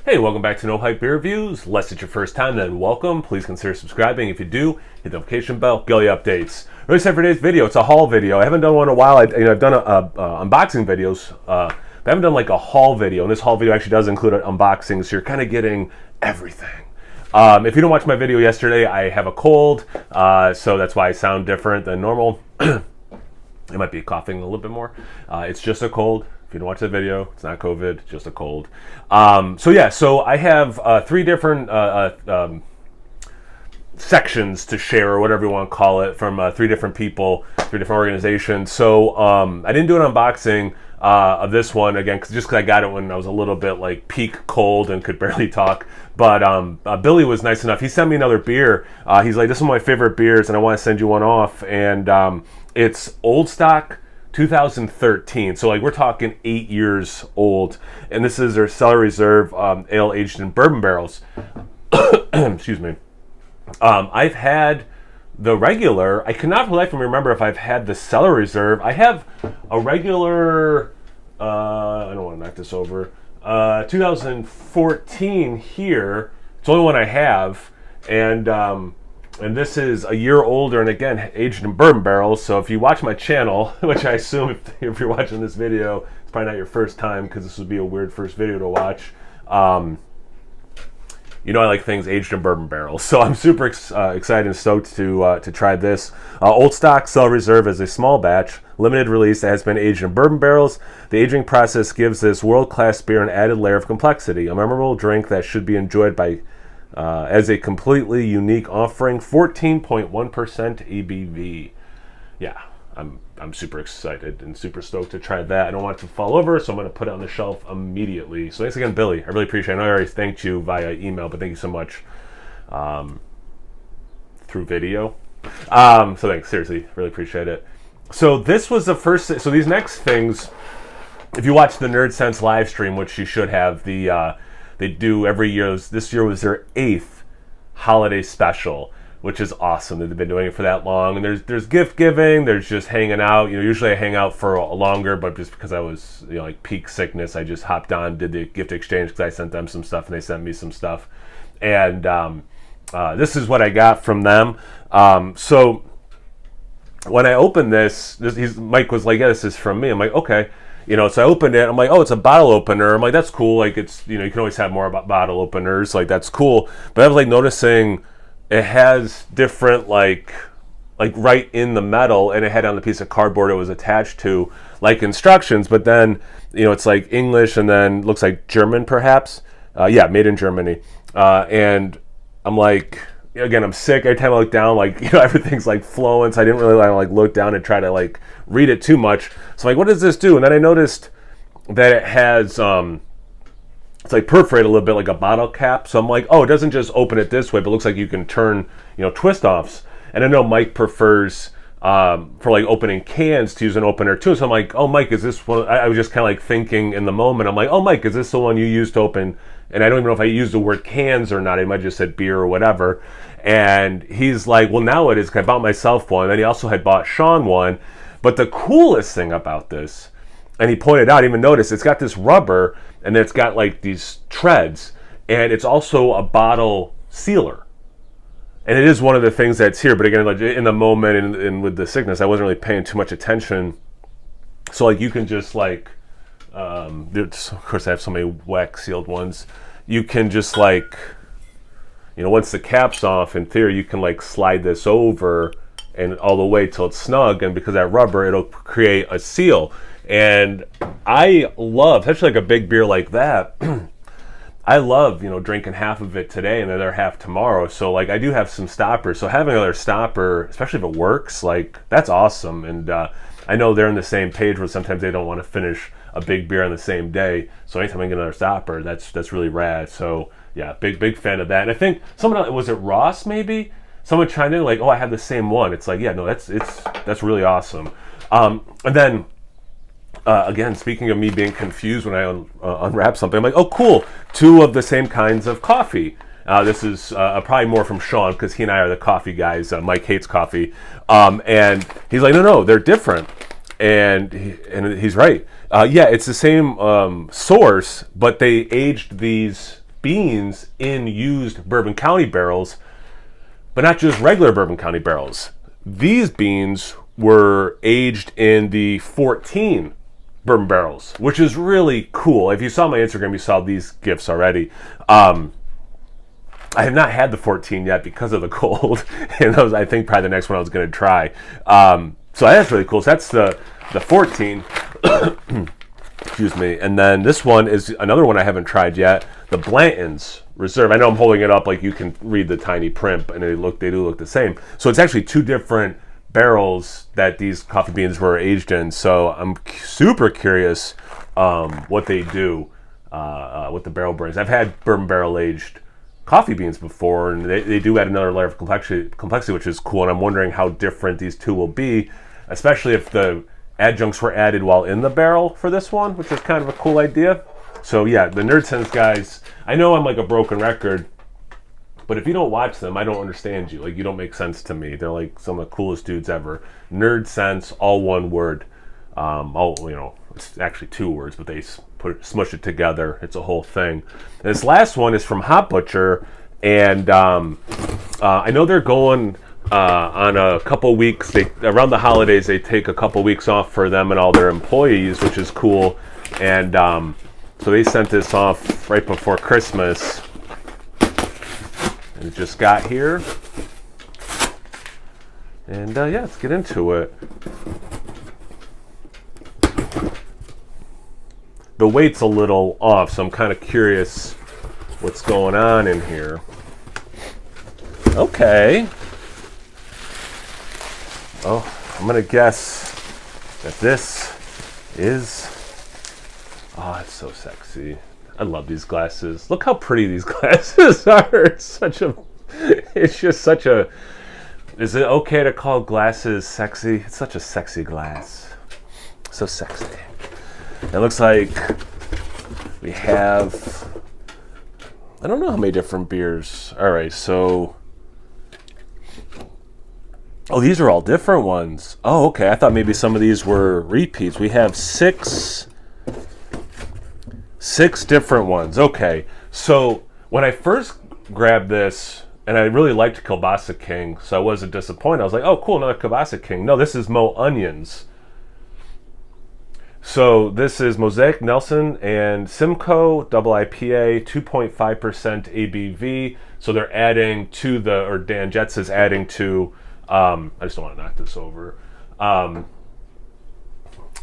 Hey, welcome back to No Hype Beer Reviews. Unless it's your first time, then welcome. Please consider subscribing. If you do, hit the notification bell, get all the updates. Really excited for today's video. It's a haul video. I haven't done one in a while. I've done unboxing videos, but I haven't done like a haul video. And this haul video actually does include an unboxing, so you're kind of getting everything. If you don't watch my video yesterday, I have a cold, so that's why I sound different than normal. I might be coughing a little bit more. It's just a cold. If you don't watch the video, it's not COVID, it's just a cold. So I have three different sections to share, or whatever you want to call it, from three different people, three different organizations. So I didn't do an unboxing of this one, again, just because I got it when I was a little bit like peak cold and could barely talk. But Billy was nice enough. He sent me another beer. He's like, this is one of my favorite beers, and I want to send you one off. And it's Old Stock 2013, so like we're talking 8 years old, and this is their Cellar Reserve ale aged in bourbon barrels. Excuse me. I've had the regular. I cannot for the life of me remember if I've had the Cellar Reserve. I have a regular. I don't want to knock this over. 2014 here. It's the only one I have, and this is a year older, and again, aged in bourbon barrels. So if you watch my channel, which I assume if you're watching this video, it's probably not your first time, because this would be a weird first video to watch. You know I like things aged in bourbon barrels. So I'm super excited and stoked to try this. Old Stock Cellar Reserve is a small batch, limited release that has been aged in bourbon barrels. The aging process gives this world-class beer an added layer of complexity, a memorable drink that should be enjoyed by as a completely unique offering. 14.1% ABV. Yeah, I'm super excited and super stoked to try that. I don't want it to fall over, so I'm going to put it on the shelf immediately. So thanks again, Billy. I really appreciate it. I know I already thanked you via email, but thank you so much through video. So thanks, seriously, really appreciate it. So this was the first. So these next things, if you watch the Nerdsense live stream, which you should have, they do every year. This year was their 8th holiday special, which is awesome. They've been doing it for that long. And there's gift giving. There's just hanging out. You know, usually I hang out for a longer, but just because I was, like peak sickness, I just hopped on, did the gift exchange because I sent them some stuff and they sent me some stuff. And this is what I got from them. So when I opened this, Mike was like, "Yeah, this is from me." I'm like, "Okay." So I opened it. I'm like, "Oh, it's a bottle opener." I'm like, "That's cool." Like, it's, you can always have more about bottle openers. Like, that's cool. But I was like noticing it has different like right in the metal, and it had on the piece of cardboard it was attached to like instructions. But then it's like English, and then looks like German perhaps. Yeah, made in Germany. And I'm like, again, I'm sick. Every time I look down, like, everything's like flowing. So I didn't really like look down and try to like read it too much. So I'm like, what does this do? And then I noticed that it has it's like perforated a little bit like a bottle cap. So I'm like, oh, it doesn't just open it this way, but it looks like you can turn twist offs. And I know Mike prefers for like opening cans to use an opener too. So I'm like, oh, Mike, is this one? I was just kind of like thinking in the moment. I'm like, oh, Mike, is this the one you use to open? And I don't even know if I used the word cans or not. I might have just said beer or whatever. And he's like, well, now it is, because I bought myself one. And he also had bought Sean one. But the coolest thing about this, and he pointed out, even noticed, it's got this rubber, and it's got like these treads, and it's also a bottle sealer. And it is one of the things that's here. But again, like in the moment and with the sickness, I wasn't really paying too much attention. So like you can just like, of course I have so many wax sealed ones. You can just like, once the cap's off, in theory, you can like slide this over and all the way till it's snug. And because that rubber, it'll create a seal. And I love, especially like a big beer like that, I love, drinking half of it today and the other half tomorrow. So like I do have some stoppers. So having another stopper, especially if it works, like that's awesome. And I know they're on the same page where sometimes they don't want to finish a big beer on the same day. So anytime I get another stopper, that's really rad. So yeah, big fan of that. And I think someone else, was it Ross maybe? Someone chimed in like, oh, I have the same one. It's like, yeah, no, that's really awesome. And then again, speaking of me being confused when I unwrap something, I'm like, oh, cool, 2 of the same kinds of coffee. This is probably more from Sean, because he and I are the coffee guys. Mike hates coffee. And he's like, no, they're different. And he's right. Yeah, it's the same source, but they aged these beans in used Bourbon County barrels, but not just regular Bourbon County barrels. These beans were aged in the 14 bourbon barrels, which is really cool. If you saw my Instagram, you saw these gifts already. I have not had the 14 yet because of the cold, and that was, I think, probably the next one I was going to try. So that's really cool. So that's the 14. Excuse me. And then this one is another one I haven't tried yet, the Blanton's Reserve. I know I'm holding it up like you can read the tiny print, and they do look the same. So it's actually two different barrels that these coffee beans were aged in. So I'm super curious what they do with the barrel brings. I've had bourbon barrel aged coffee beans before, and they do add another layer of complexity, which is cool. And I'm wondering how different these two will be, especially if the adjuncts were added while in the barrel for this one, which is kind of a cool idea. So yeah, the Nerdsense guys, I know I'm like a broken record, but if you don't watch them, I don't understand you. Like, you don't make sense to me. They're like some of the coolest dudes ever. Nerdsense, all one word. It's actually two words, but they smush it together. It's a whole thing. And this last one is from Hot Butcher, and I know they're going on a couple weeks. Around the holidays, they take a couple weeks off for them and all their employees, which is cool. And so they sent this off right before Christmas. And it just got here. And yeah, let's get into it. The weight's a little off, so I'm kind of curious what's going on in here. Okay. Oh, I'm going to guess that this is... Oh, it's so sexy. I love these glasses. Look how pretty these glasses are. It's just such a... Is it okay to call glasses sexy? It's such a sexy glass. So sexy. It looks like we have, I don't know how many different beers. All right, so, oh, these are all different ones. Oh, okay, I thought maybe some of these were repeats. We have six different ones. Okay, so when I first grabbed this, and I really liked Kielbasa King, so I wasn't disappointed. I was like, oh, cool, another Kielbasa King. No, this is Mo Onions. So this is Mosaic Nelson and Simcoe double IPA, 2.5% ABV. So they're adding to or Dan Jetz is adding to, I just don't want to knock this over,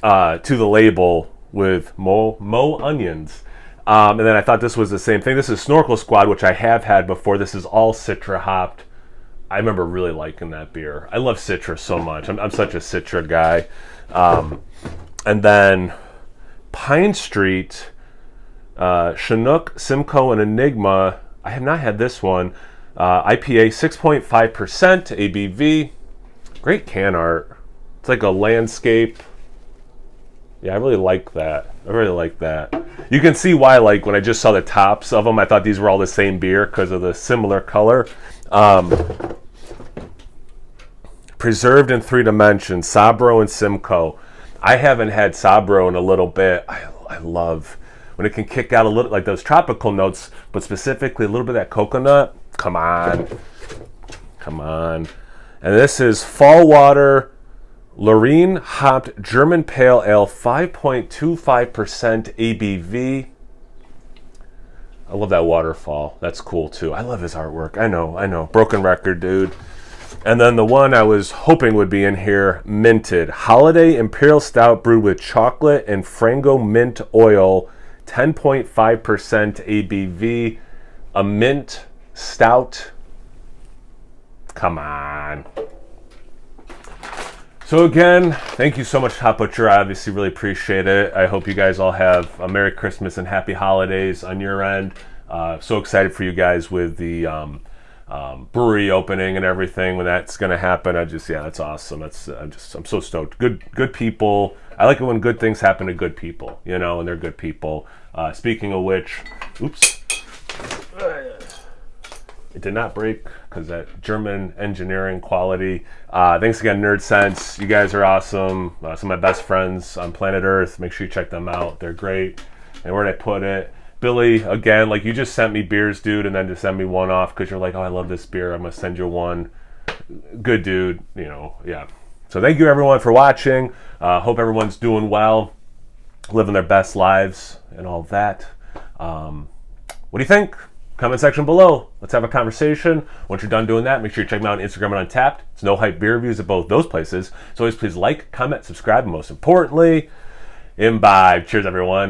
to the label with Mo Onions. And then I thought this was the same thing. This is Snorkel Squad, which I have had before. This is all Citra hopped. I remember really liking that beer. I love Citra so much. I'm such a Citra guy. And then Pine Street, Chinook, Simcoe, and Enigma. I have not had this one. IPA, 6.5% ABV. Great can art. It's like a landscape. Yeah, I really like that. You can see why, like, when I just saw the tops of them, I thought these were all the same beer because of the similar color. Preserved in 3 dimensions, Sabro and Simcoe. I haven't had Sabro in a little bit. I love when it can kick out a little, like those tropical notes, but specifically a little bit of that coconut. Come on. And this is Fallwater Lorraine Hopped German Pale Ale, 5.25% ABV. I love that waterfall. That's cool too. I love his artwork. I know. Broken record, dude. And then the one I was hoping would be in here, Minted. Holiday Imperial Stout brewed with chocolate and Frango mint oil, 10.5% ABV. A mint stout. Come on. So again, thank you so much, Hot Butcher. I obviously really appreciate it. I hope you guys all have a Merry Christmas and Happy Holidays on your end. So excited for you guys with the brewery opening and everything when that's going to happen. That's awesome. I'm so stoked. Good people. I like it when good things happen to good people, and they're good people. Speaking of which, oops, it did not break because that German engineering quality. Thanks again, Nerdsense. You guys are awesome. Some of my best friends on planet Earth. Make sure you check them out. They're great. And where did I put it? Billy, again, like, you just sent me beers, dude, and then to send me one off because you're like, oh, I love this beer, I'm gonna send you one. Good dude, you know, yeah. So thank you everyone for watching. Hope everyone's doing well, living their best lives and all that. What do you think? Comment section below. Let's have a conversation. Once you're done doing that, make sure you check me out on Instagram and Untapped. It's No Hype Beer Reviews at both those places. So always please like, comment, subscribe, and most importantly, imbibe. Cheers, everyone.